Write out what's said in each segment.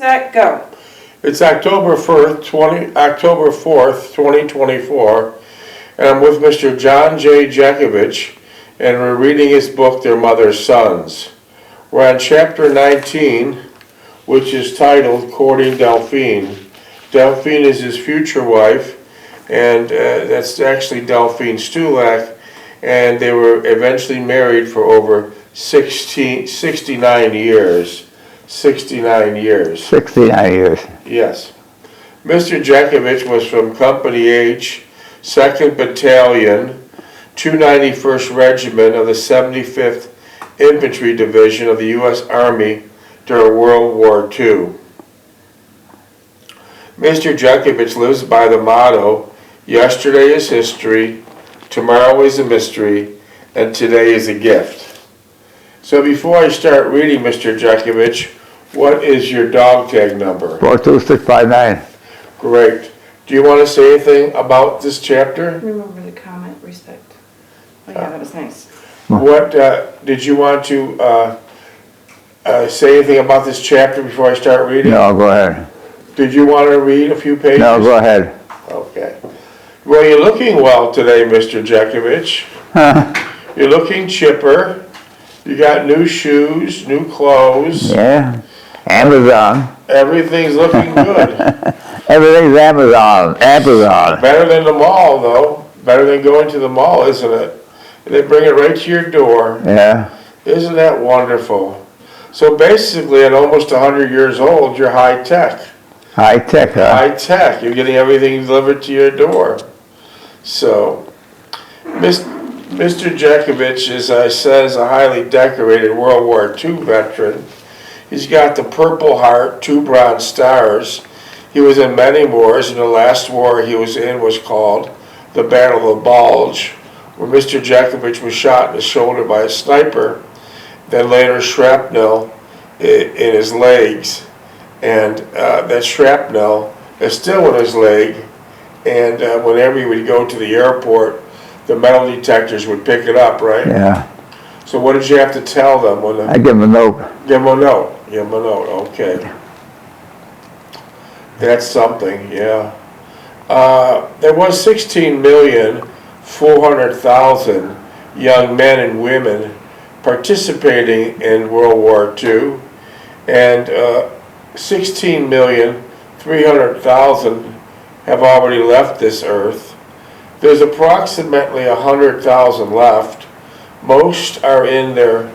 Set, go. It's October 4th, 2024, and I'm with Mr. John Jeckovich, and we're reading his book, Their Mother's Sons. We're on chapter 19, which is titled Courting Delphine. Delphine is his future wife, and that's actually Delphine Stulak, and they were eventually married for over 69 years. 69 years. 69 years. Yes. Mr. Jeckovich was from Company H, 2nd Battalion, 291st Regiment of the 75th Infantry Division of the U.S. Army during World War II. Mr. Jeckovich lives by the motto, yesterday is history, tomorrow is a mystery, and today is a gift. So before I start reading, Mr. Jeckovich, what is your dog tag number? 42659. Great. Do you want to say anything about this chapter? Remember the comment, respect. Oh yeah, that was nice. What did you want to say anything about this chapter before I start reading? No, go ahead. Did you want to read a few pages? No, go ahead. Okay. Well, you're looking well today, Mr. Jeckovich. You're looking chipper. You got new shoes, new clothes. Yeah. Amazon. Everything's looking good. Everything's Amazon. Amazon. Better than the mall, though. Better than going to the mall, isn't it? They bring it right to your door. Yeah. Isn't that wonderful? So basically, at almost 100 years old, you're high tech. High tech, huh? High tech. You're getting everything delivered to your door. So, Mr. Jeckovich, as I said, is a highly decorated World War II veteran. He's got the Purple Heart, 2 Bronze Stars. He was in many wars, and the last war he was in was called the Battle of Bulge, where Mr. Jeckovich was shot in the shoulder by a sniper, then later shrapnel in his legs. And that shrapnel is still in his leg, and whenever he would go to the airport, the metal detectors would pick it up, right? Yeah. So what did you have to tell them? I give him a note. Give him a note. Give him a note, okay. That's something, yeah. There was 16,400,000 young men and women participating in World War II, and 16,300,000 have already left this earth. There's approximately 100,000 left. Most are in their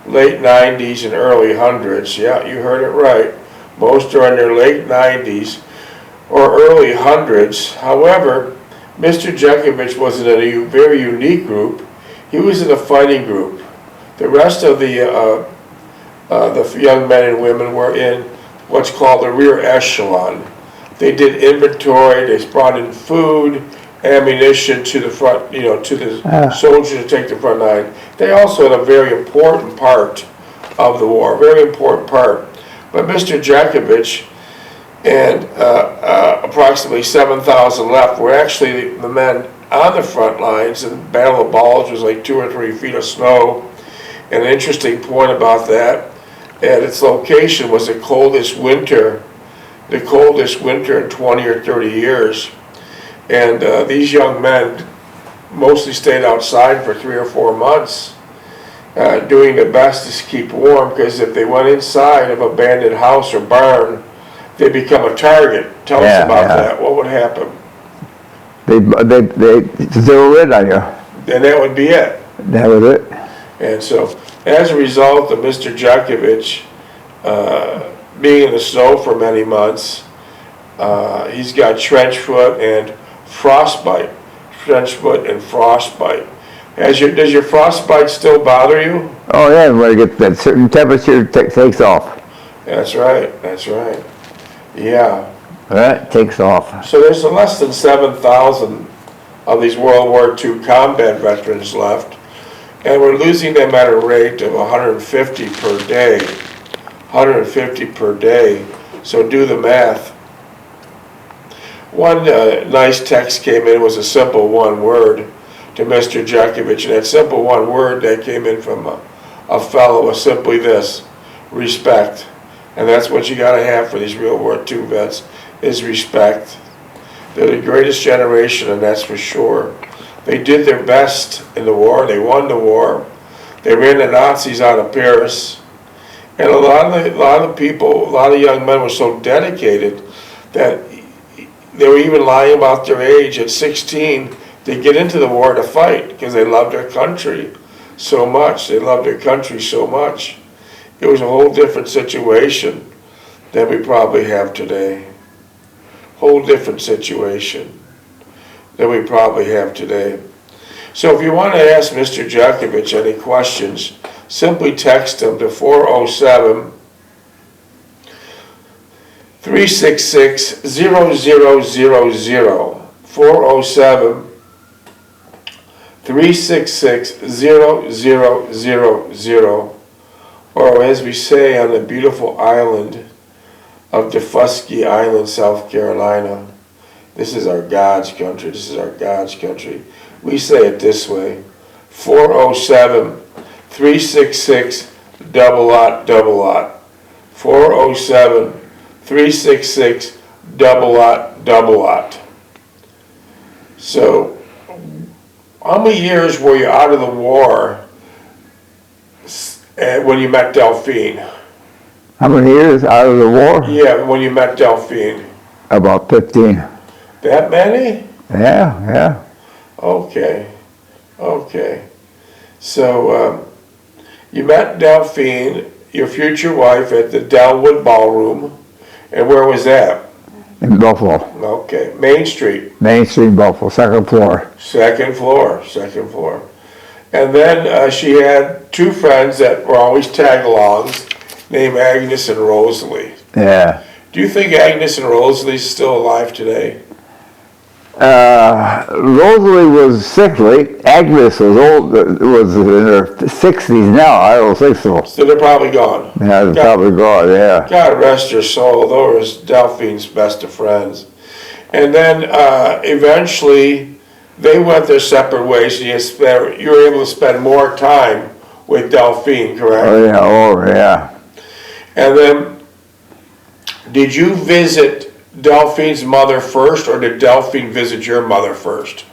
late 90s and early hundreds. Yeah, you heard it right. Most are in their late 90s or early hundreds. However, Mr. Jeckovich was in a very unique group. He was in a fighting group. The rest of the young men and women were in what's called the rear echelon. They did inventory, they brought in food, ammunition to the front, to the soldiers to take the front line. They also had a very important part of the war, very important part. But Mr. Jeckovich and approximately 7,000 left were actually the men on the front lines, and the Battle of Bulge was like 2 or 3 feet of snow. And an interesting point about that, at its location was the coldest winter in 20 or 30 years. And these young men mostly stayed outside for 3 or 4 months, doing their best to keep warm, because if they went inside of an abandoned house or barn, they'd become a target. Tell us about that. What would happen? They zero in on you. And that would be it. That was it. And so, as a result of Mr. Jeckovich being in the snow for many months, he's got trench foot and frostbite. Trench foot and frostbite. Does your frostbite still bother you? Oh yeah, when it gets that certain temperature, it takes off. That's right. That's right. Yeah. Right, takes off. So there's less than 7,000 of these World War II combat veterans left, and we're losing them at a rate of 150 per day. 150 per day. So do the math. One nice text came in. It was a simple one word to Mr. Jeckovich, and that simple one word that came in from a fellow was simply this: respect. And that's what you gotta have for these World War II vets, is respect. They're the greatest generation, and that's for sure. They did their best in the war, they won the war. They ran the Nazis out of Paris. And a lot of people, a lot of young men were so dedicated that they were even lying about their age at 16 to get into the war to fight, because they loved their country so much. They loved their country so much. It was a whole different situation than we probably have today. Whole different situation than we probably have today. So if you want to ask Mr. Jeckovich any questions, simply text him to 407 366 0000. 407 366 0000. Or as we say on the beautiful island of Defusky Island, South Carolina, this is our God's country. This is our God's country. We say it this way: 407 366 0000. 407 366 0000. So, how many years were you out of the war when you met Delphine? How many years out of the war? Yeah, when you met Delphine. About 15. That many? Yeah. Okay. So, you met Delphine, your future wife, at the Delwood Ballroom. And where was that? In Buffalo. Okay. Main Street. Main Street, Buffalo, second floor. Second floor. And then she had two friends that were always tag-alongs, named Agnes and Rosalie. Yeah. Do you think Agnes and Rosalie is still alive today? Rosalie was sickly. Agnes was old, was in her 60s now. I don't think so. So they're probably gone. Yeah, they're probably gone, yeah. God rest her soul. Those were Delphine's best of friends. And then eventually they went their separate ways, and you were able to spend more time with Delphine, correct? Oh, yeah. And then, did you visit Delphine's mother first, or did Delphine visit your mother first?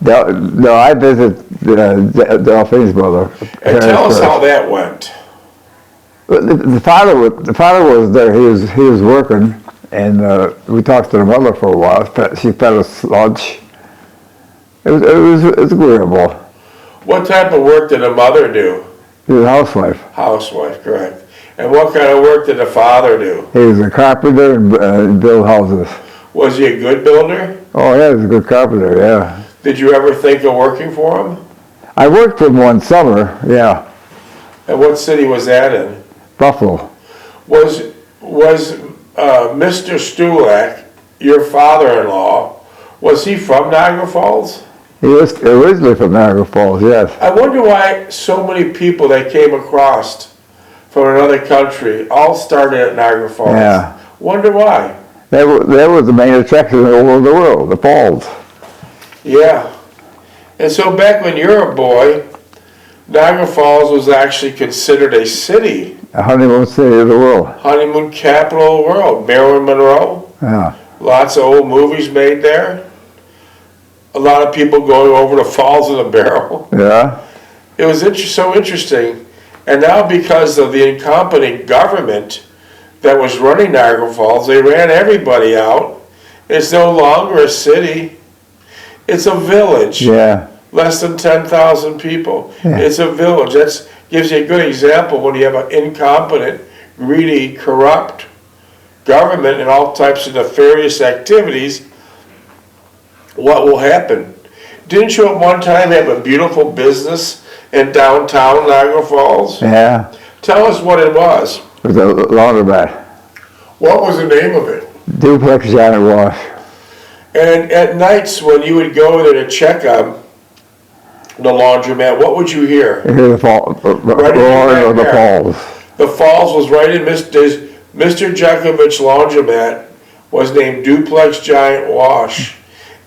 No, I visited Delphine's mother. And tell us how that went. The father was there. He was working, and we talked to the mother for a while. She fed us lunch. It was agreeable. What type of work did the mother do? He was a housewife. Housewife, correct. And what kind of work did the father do? He was a carpenter and built houses. Was he a good builder? Oh yeah, he was a good carpenter, yeah. Did you ever think of working for him? I worked for him one summer, yeah. And what city was that in? Buffalo. Was Mr. Stulak, your father-in-law, was he from Niagara Falls? He was originally from Niagara Falls, yes. I wonder why so many people that came across from another country all started at Niagara Falls. Yeah. Wonder why. That was the main attraction all over the world, the falls. Yeah. And so back when you were a boy, Niagara Falls was actually considered a city. A honeymoon city of the world. Honeymoon capital of the world. Marilyn Monroe. Yeah. Lots of old movies made there. A lot of people going over the falls in a barrel. Yeah. It was so interesting. And now because of the incompetent government that was running Niagara Falls, they ran everybody out. It's no longer a city. It's a village. Yeah. Less than 10,000 people. Yeah. It's a village. That gives you a good example when you have an incompetent, greedy, corrupt government and all types of nefarious activities. What will happen? Didn't you at one time have a beautiful business in downtown Niagara Falls? Yeah. Tell us what it was. It was a laundromat. What was the name of it? Duplex giant wash. And at nights when you would go there to check on the laundromat, what would you hear? You hear the fall, roaring of the falls. The falls was right in Mr. Jeckovich laundromat was named Duplex Giant Wash.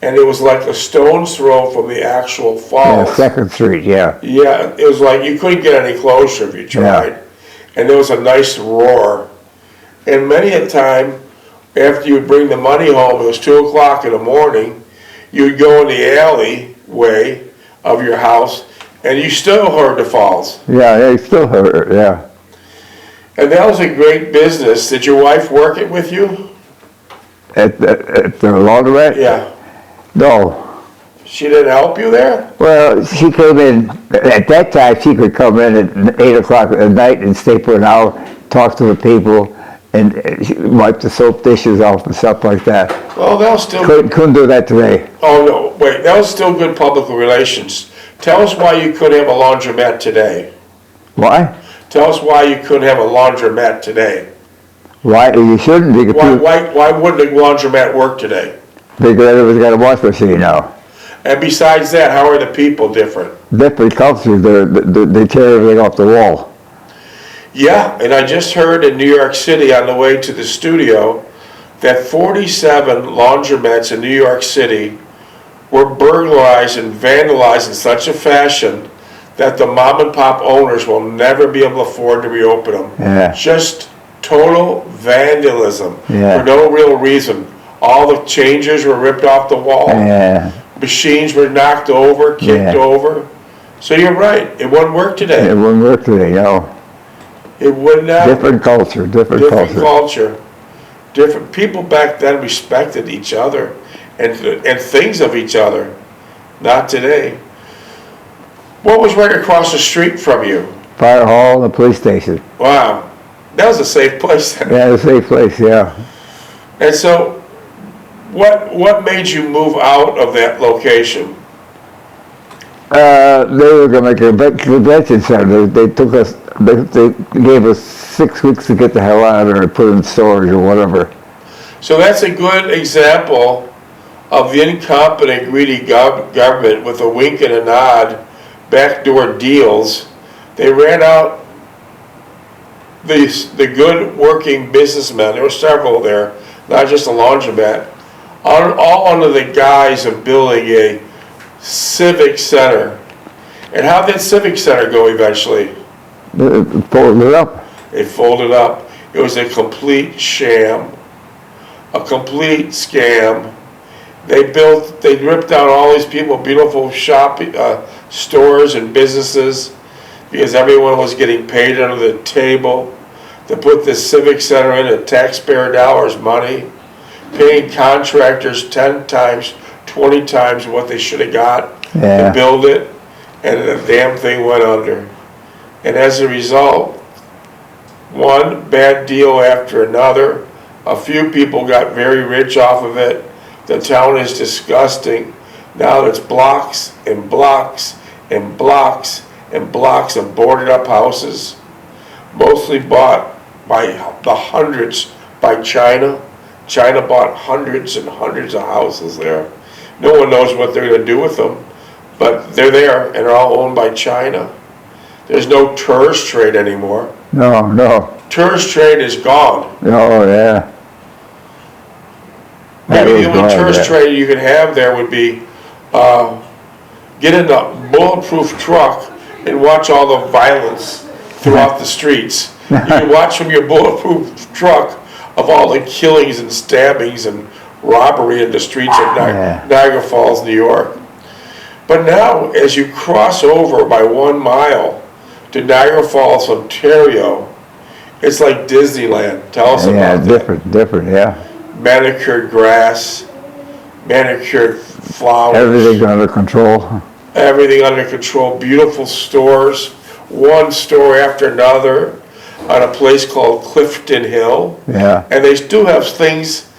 And it was like a stone's throw from the actual falls. Yeah, 2nd Street, yeah. Yeah, it was like you couldn't get any closer if you tried. and there was a nice roar. And many a time, after you would bring the money home, it was 2 o'clock in the morning, you would go in the alleyway of your house, and you still heard the falls. Yeah, they still heard it, yeah. And that was a great business. Did your wife work it with you? At the laundromat? Yeah. No. She didn't help you there? Well, she came in, at that time, she could come in at 8 o'clock at night and stay for an hour, talk to the people, and wipe the soap dishes off and stuff like that. Well, that was still... Couldn't do that today. Oh, no, wait, that was still good public relations. Tell us why you couldn't have a laundromat today. Why? Tell us why you couldn't have a laundromat today. Why? You shouldn't. You could Why wouldn't a laundromat work today? because everyone's got a wash machine now. And besides that, how are the people different? Different cultures, they tear everything off the wall. Yeah, and I just heard in New York City on the way to the studio that 47 laundromats in New York City were burglarized and vandalized in such a fashion that the mom and pop owners will never be able to afford to reopen them. Yeah. Just total vandalism Yeah. for no real reason. All the changers were ripped off the wall. Yeah. Machines were knocked over, kicked Yeah. over. So you're right, it wouldn't work today. It wouldn't work today, no. It would not. Different culture, different culture. Different people back then respected each other and things of each other. Not today. What was right across the street from you? Fire hall and the police station. Wow, that was a safe place then. Yeah, a safe place, yeah. And so, what made you move out of that location? They were going to make a convention center. They took us, they gave us 6 weeks to get the hell out of there and put in storage or whatever. So that's a good example of the incompetent, greedy government with a wink and a nod, backdoor deals. They ran out the good working businessmen. There were several there, not just a laundromat, all under the guise of building a civic center. And how did civic center go eventually? They folded it up. It folded up. It was a complete sham, a complete scam. They ripped out all these people, beautiful shopping stores and businesses, because everyone was getting paid under the table to put this civic center in at taxpayer dollars money, paying contractors 10 times, 20 times what they should have got to build it, and the damn thing went under. And as a result, one bad deal after another, a few people got very rich off of it. The town is disgusting. Now it's blocks and blocks and blocks and blocks of boarded up houses, mostly bought by the hundreds by China. China bought hundreds and hundreds of houses there. No one knows what they're going to do with them, but they're there and they're all owned by China. There's no tourist trade anymore. No. Tourist trade is gone. Oh, yeah. Maybe the only tourist trade you could have there would be get in a bulletproof truck and watch all the violence throughout the streets. You can watch from your bulletproof truck of all the killings and stabbings and robbery in the streets of Niagara Falls, New York. But now, as you cross over by 1 mile to Niagara Falls, Ontario, it's like Disneyland. Tell us about that. Different, yeah. Manicured grass, manicured flowers. Everything's under control. Everything under control. Beautiful stores, one store after another, on a place called Clifton Hill. Yeah. And they still have things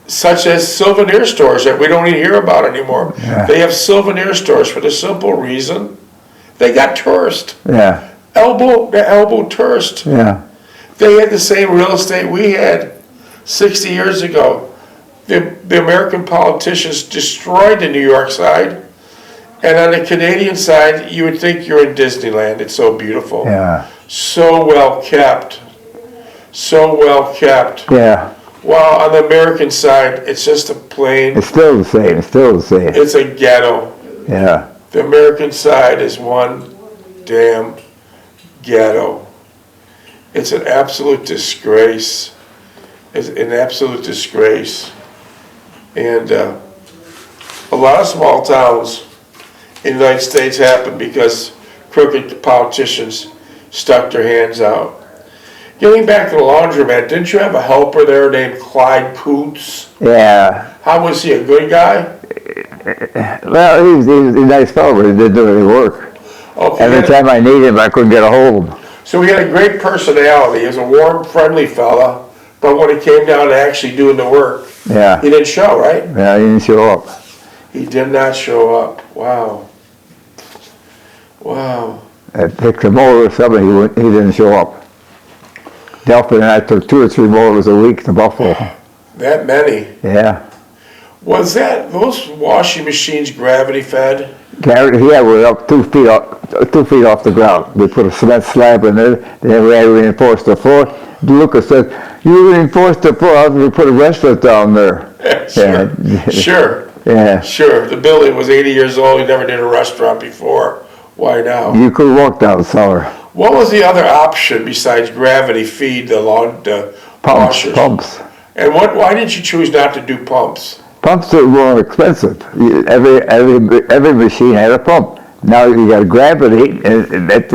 such as souvenir stores that we don't even hear about anymore. Yeah. They have souvenir stores for the simple reason they got tourists. Yeah. Elbow tourists. Yeah. They had the same real estate we had 60 years ago. The American politicians destroyed the New York side, and on the Canadian side, you would think you're in Disneyland. It's so beautiful. Yeah. So well kept. So well kept. Yeah. While on the American side, it's just a plain, It's still the same. it's a ghetto. Yeah. The American side is one damn ghetto. It's an absolute disgrace. It's an absolute disgrace. And a lot of small towns in the United States happen because crooked politicians stuck their hands out. Getting back to the laundromat, didn't you have a helper there named Clyde Coots? Yeah. How was he, a good guy? Well, he was a nice fellow, but he didn't do any work. Okay, Every time I needed him, I couldn't get a hold of him. so he had a great personality. He was a warm, friendly fella, but when it came down to actually doing the work, Yeah. he didn't show, right? Yeah, he didn't show up. He did not show up. Wow. Wow. I picked a motor or something, he didn't show up. Delphin and I took 2 or 3 motors a week to Buffalo. That many. Yeah. Was those washing machines gravity fed? Gary, yeah, we're up 2 feet off the ground. We put a cement slab in there, then we had to reinforce the floor. Lucas said, "You reinforced the floor, how can we put a restaurant down there?" Sure. Yeah. Sure. Yeah. Sure. The building was 80 years old. He never did a restaurant before. Why now? You could walk down the cellar. What was the other option besides gravity feed the washers? Pumps. And why did you choose not to do pumps? Pumps are more expensive. Every machine had a pump. Now you got gravity, and that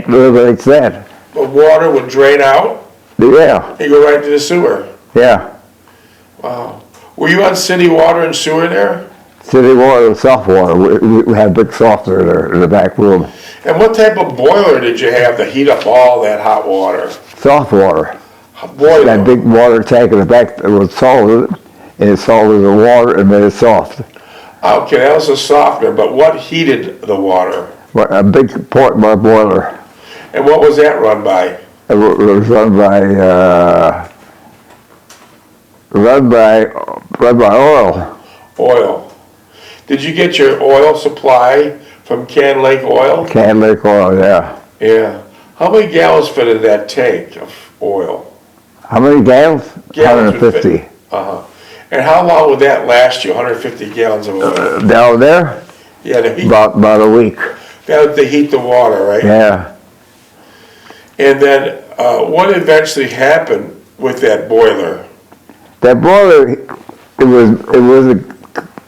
regulates that. The water would drain out Yeah, and go right to the sewer. yeah. Wow. Were you on city water and sewer there? City water, soft water. We had a big softener there in the back room. And what type of boiler did you have to heat up all that hot water? Soft water. Boiler. That big water tank in the back that was salted, and it salted the water and made it soft. Okay, that was a softener, but what heated the water? A big port boiler. And what was that run by? It was run by oil. Oil. Did you get your oil supply from Can Lake Oil? Can Lake oil, yeah. Yeah. How many gallons fit in that tank of oil? How many gallons? Gallons would 150. fit. Uh-huh. And how long would that last you, 150 gallons of oil? Down there? Yeah, to heat, About a week. that to heat the water, right? Yeah. And then what eventually happened with that boiler? That boiler, it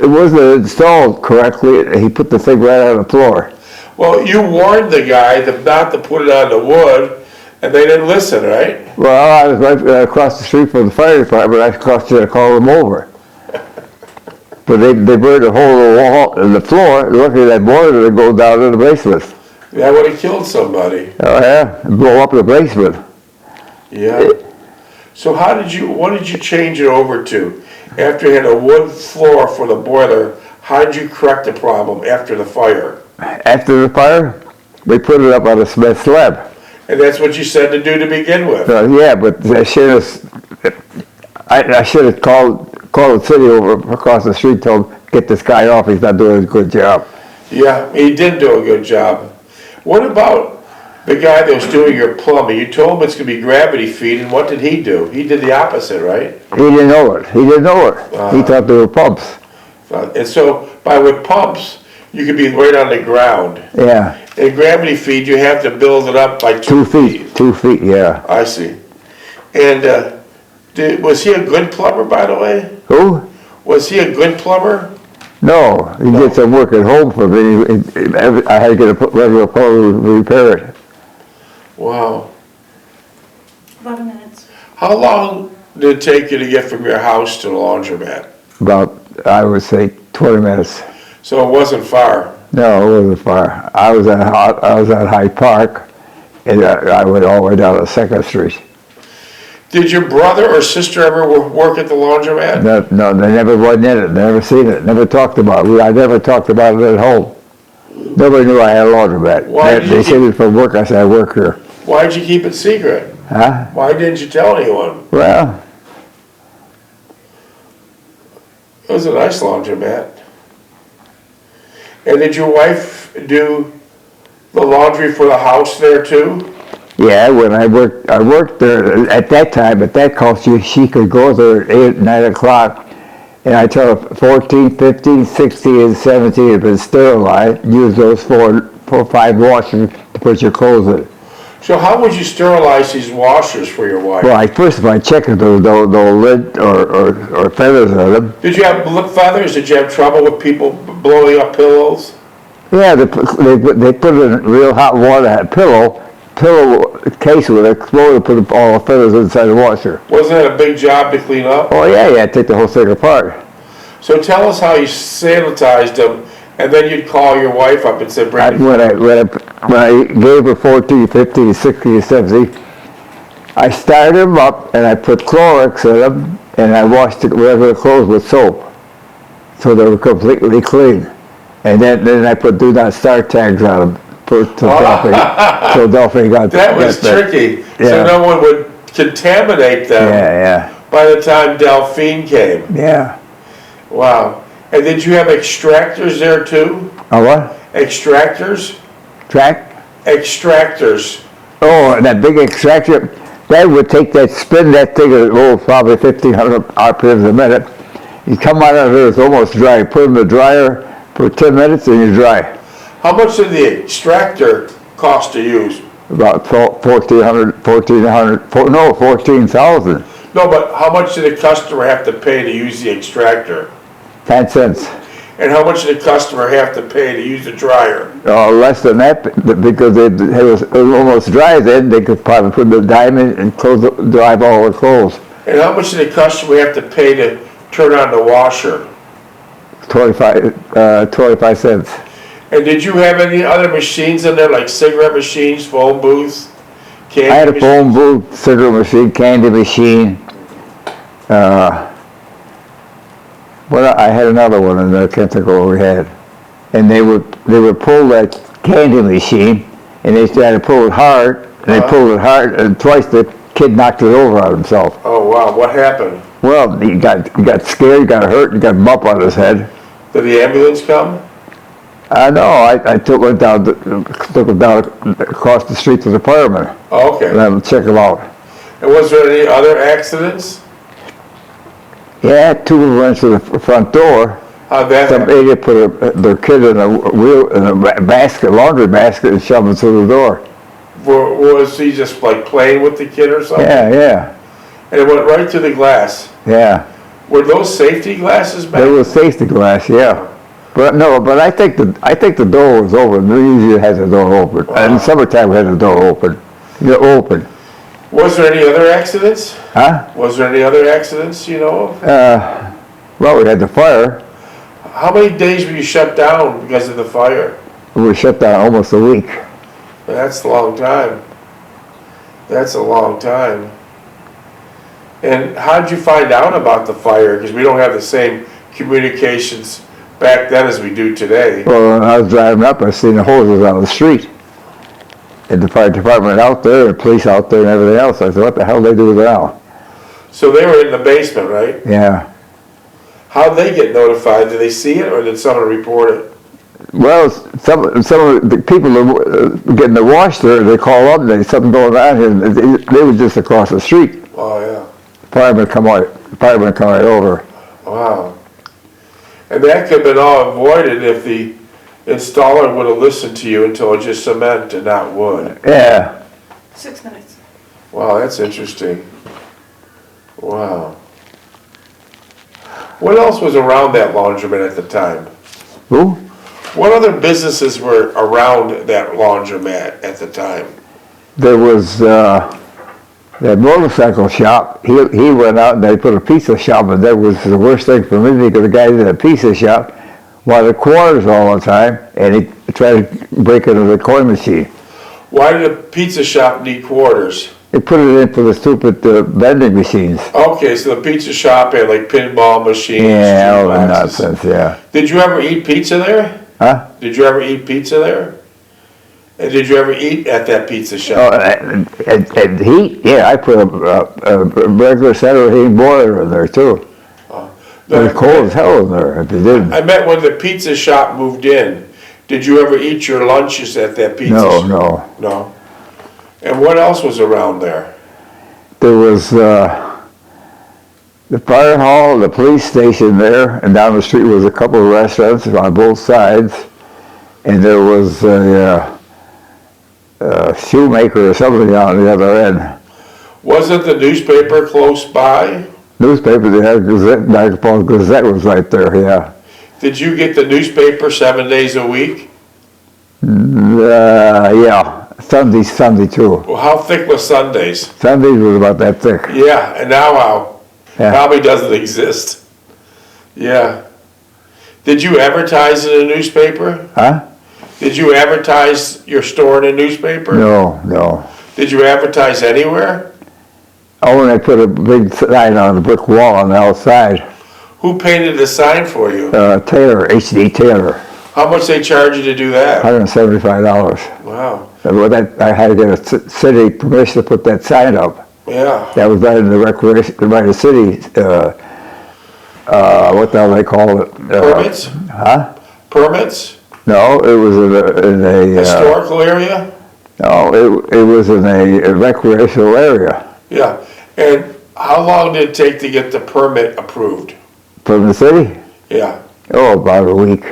wasn't installed correctly. He put the thing right on the floor. Well, you warned the guy not to put it on the wood, and they didn't listen, right? Well, I was right across the street from the fire department. I called them over. But they burned a hole in the wall in the floor. Luckily, that boiler would go down in the basement. That would have killed somebody. Oh yeah, and blow up the basement. Yeah. So what did you change it over to? After you had a wood floor for the boiler, how did you correct the problem after the fire? After the fire, we put it up on a cement slab. And that's what you said to do to begin with. Yeah, but I should have called the city over across the street, told him, get this guy off, he's not doing a good job. Yeah, he did do a good job. What about the guy that was doing your plumbing? You told him it's going to be gravity feed, and what did he do? He did the opposite, right? He didn't know it. He thought they were pumps. And so, with pumps, you could be right on the ground. Yeah. In gravity feed, you have to build it up by 2 feet. 2 feet, yeah. I see. And was he a good plumber, by the way? Who? Was he a good plumber? No, he did some work at home for me. I had to get a regular plumber to repair it. Wow. 11 minutes. How long did it take you to get from your house to the laundromat? About, I would say, 20 minutes. So it wasn't far. No, it wasn't far. I was at Hyde Park, and I went all the way down to 2nd Street. Did your brother or sister ever work at the laundromat? No, they never went in it, never seen it, never talked about it. I never talked about it at home. Nobody knew I had a laundromat. They said it from work, I said, I work here. Why did you keep it secret? Huh? Why didn't you tell anyone? Well, It was a nice laundromat. And did your wife do the laundry for the house there too? yeah, when I worked there at that time, at that cost, she could go there at 8, 9 o'clock, and I tell her 14, 15, 16, and 17 have been sterilized. Use those four, 5 washers to put your clothes in. So how would you sterilize these washers for your wife? Well, first of all, I checked if there was no lid or feathers on them. Did you have feathers? Did you have trouble with people blowing up pillows? Yeah, they put it in real hot water, that pillow case with it, exploded, put all the feathers inside the washer. Wasn't that a big job to clean up? Oh yeah, take the whole thing apart. So tell us how you sanitized them, and then you'd call your wife up and say, bring me. When I gave her 14, 15, 16, 17, I started them up and I put Clorox in them and I washed the regular clothes with soap, so they were completely clean. And then I put do not start tags on them so Delphine got that was tricky. Yeah. So no one would contaminate them. Yeah. By the time Delphine came. Yeah. Wow. And did you have extractors there too? A what? Extractors? Extractors. Oh, that big extractor. That would spin that thing at probably 1,500 RPMs a minute. You come out of it, it's almost dry. You put it in the dryer for 10 minutes and you're dry. How much did the extractor cost to use? About 14,000. No, but how much did the customer have to pay to use the extractor? 10 cents. And how much did the customer have to pay to use the dryer? Less than that, because it was almost dry then, they could probably put the dime in and drive all the clothes. And how much did the customer have to pay to turn on the washer? 25 cents. And did you have any other machines in there, like cigarette machines, phone booths, candy I had a machines? phone booth, cigarette machine, candy machine. Well, I had another one, and I can't think of what we had. And they would pull that candy machine, and they had to pull it hard, and they pulled it hard, and twice the kid knocked it over on himself. Oh wow, what happened? Well, he got scared, he got hurt, he got a bump on his head. Did the ambulance come? No, I took him down across the street to the fireman. Oh, okay. And let him check him out. And was there any other accidents? Yeah, two of them went to the front door. How'd that Some happen? idiot put their kid in a basket, laundry basket, and shoved him through the door. Was he just like playing with the kid or something? Yeah. And it went right through the glass. Yeah. Were those safety glasses back? There was safety glass, yeah. But I think the door was open. We usually had the door open. Wow. In summertime we had the door open. Open. Was there any other accidents? Huh? Was there any other accidents you know of? Well, we had the fire. How many days were you shut down because of the fire? We were shut down almost a week. That's a long time. That's a long time. And how did you find out about the fire? Because we don't have the same communications back then as we do today. Well, when I was driving up, I seen the hoses on the street. And the fire department out there, the police out there and everything else. I said, what the hell do they do now? So they were in the basement, right? Yeah. How'd they get notified? Did they see it or did someone report it? Well, some of the people that were getting the wash there, they call up and there's something going on here. And they were just across the street. Oh, yeah. Firemen come right over. Wow. And that could have been all avoided if the installer would have listened to you until it just cement and not wood. Yeah. 6 minutes. Wow, that's interesting. Wow. What else was around that laundromat at the time? Who? What other businesses were around that laundromat at the time? There was that motorcycle shop. He went out and they put a pizza shop, and that was the worst thing for me because the guy did a pizza shop wanted quarters all the time, and he tried to break into the coin machine. Why did a pizza shop need quarters? They put it in for the stupid vending machines. Okay, so the pizza shop had like pinball machines. Yeah, all the boxes. nonsense, yeah. Did you ever eat pizza there? Huh? Did you ever eat pizza there? And did you ever eat at that pizza shop? Oh, and heat? Yeah, I put a regular center heating boiler in there too. It was cold as hell in there if you didn't. I meant when the pizza shop moved in. Did you ever eat your lunches at that pizza shop? No. No. And what else was around there? There was the fire hall, the police station there, and down the street was a couple of restaurants on both sides. And there was a shoemaker or something on the other end. Wasn't the newspaper close by? Newspaper, they had Gazette, Niagara Falls Gazette was right there, yeah. Did you get the newspaper 7 days a week? Yeah, Sunday too. Well, how thick was Sundays? Sundays was about that thick. Yeah, and now how? Yeah. Probably doesn't exist. Yeah. Did you advertise in a newspaper? Huh? Did you advertise your store in a newspaper? No. Did you advertise anywhere? Oh, and they put a big sign on the brick wall on the outside. Who painted the sign for you? Taylor, H.D. Taylor, How much they charge you to do that? $175. Wow. Well, I had to get a city permission to put that sign up. Yeah. That was right in the recreation, right in the city, what the hell they call it? Permits? Huh? Permits? No, it was in a Historical area? no, it was in a recreational area. Yeah. And how long did it take to get the permit approved? From the city? Yeah. Oh, about a week.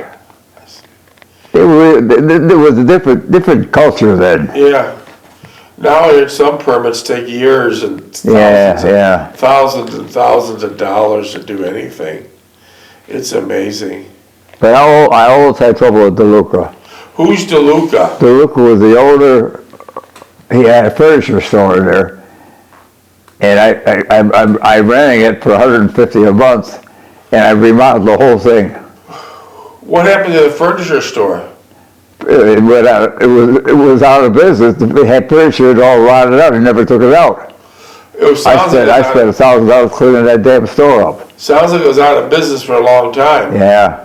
There was a different culture then. Yeah. Now some permits take years and thousands and thousands of dollars to do anything. It's amazing. But I always had trouble with DeLuca. Who's DeLuca? DeLuca was the owner. He had a furniture store in there, and I ran it for $150 a month, and I remodeled the whole thing. What happened to the furniture store? It went out. It was out of business. They had furniture it all rotted out. And never took it out. I spent $1,000 cleaning that damn store up. Sounds like it was out of business for a long time. Yeah.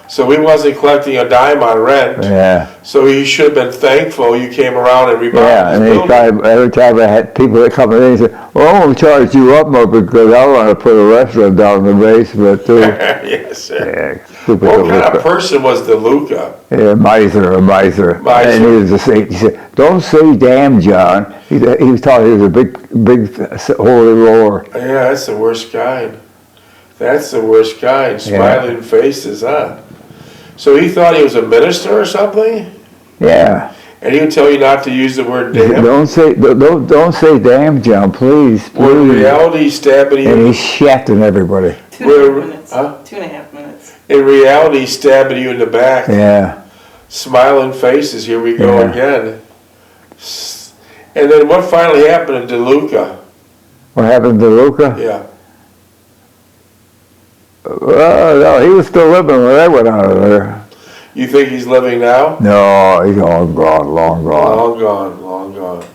So he wasn't collecting a dime on rent. Yeah. So he should have been thankful you came around and remodeled Yeah, his and every time I had people that come in and say, "Well, I'm going to charge you up more because I want to put a restaurant down in the basement too." Yes, sir. Yeah, stupid What kind DeLuca. of person was DeLuca? Yeah, a miser. Miser. And he was he said, "Don't say damn, John." He was talking. He was a big holy roller. Yeah, that's the worst kind. That's the worst kind. Smiling faces, huh? So he thought he was a minister or something? Yeah. And he would tell you not to use the word damn? Don't say damn, John, please. Were in reality stabbing you? And he's shafting everybody. 2.5 minutes. Huh? 2.5 minutes. In reality, stabbing you in the back. Yeah. Smiling faces, here we go again. And then what finally happened to DeLuca? What happened to Luca? Yeah. Well, no, he was still living when I went out of there. You think he's living now? No, he's long gone. Long gone.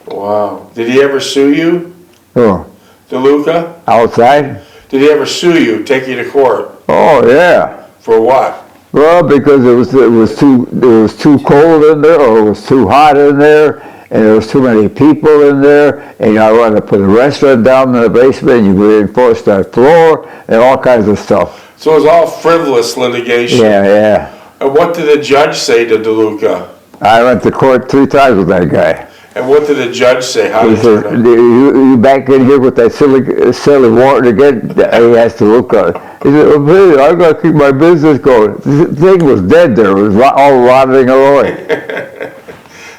Wow. Did he ever sue you, Oh, DeLuca? outside? Did he ever sue you, take you to court? Oh, yeah. For what? Well, because it was too cold in there, or it was too hot in there, and there was too many people in there, and I wanted to put a restaurant down in the basement, and you reinforce that floor, and all kinds of stuff. So it was all frivolous litigation. Yeah. And what did the judge say to DeLuca? I went to court 3 times with that guy. And what did the judge say? How He did said, you back in here with that silly warrant again? He asked DeLuca. He said, "Oh, please, I got to keep my business going." The thing was dead there. It was all rotting away.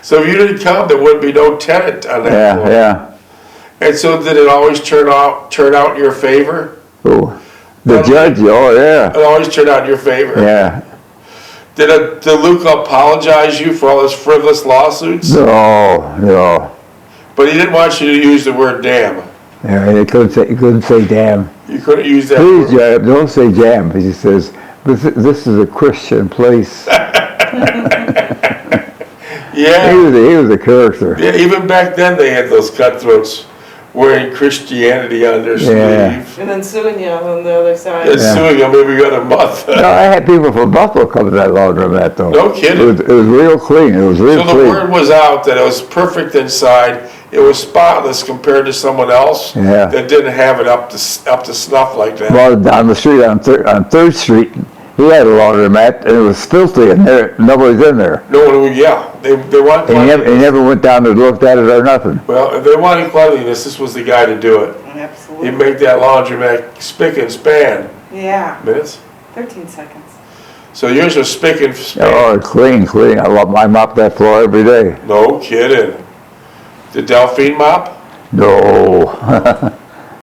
So if you didn't come, there wouldn't be no tenant on that floor. Yeah. And so did it always turn out in your favor? Oh, the judge, It always turned out in your favor? Yeah. Did DeLuca apologize you for all his frivolous lawsuits? No. But he didn't want you to use the word damn. Yeah, he couldn't say damn. You couldn't use that Please, word. don't say damn. He says, this is a Christian place. Yeah. He was a character. Yeah, even back then they had those cutthroats wearing Christianity on their sleeve. Yeah. And then suing you on the other side. And suing them every other month. No, I had people from Buffalo come to that laundromat though. No kidding. It was real clean. It was real So the clean. word was out that it was perfect inside. It was spotless compared to someone else that didn't have it up to snuff like that. Well, down the street on 3rd Street, he had a laundromat, and it was filthy in there. Nobody's in there. No one, they want cleanliness. He never went down and looked at it or nothing. Well, if they wanted cleanliness, this was the guy to do it. Absolutely. He'd make that laundromat spick and span. Yeah. Minutes? 13 seconds. So yours was spick and span. Oh, clean. I mop that floor every day. No kidding. The Delphine mop? No.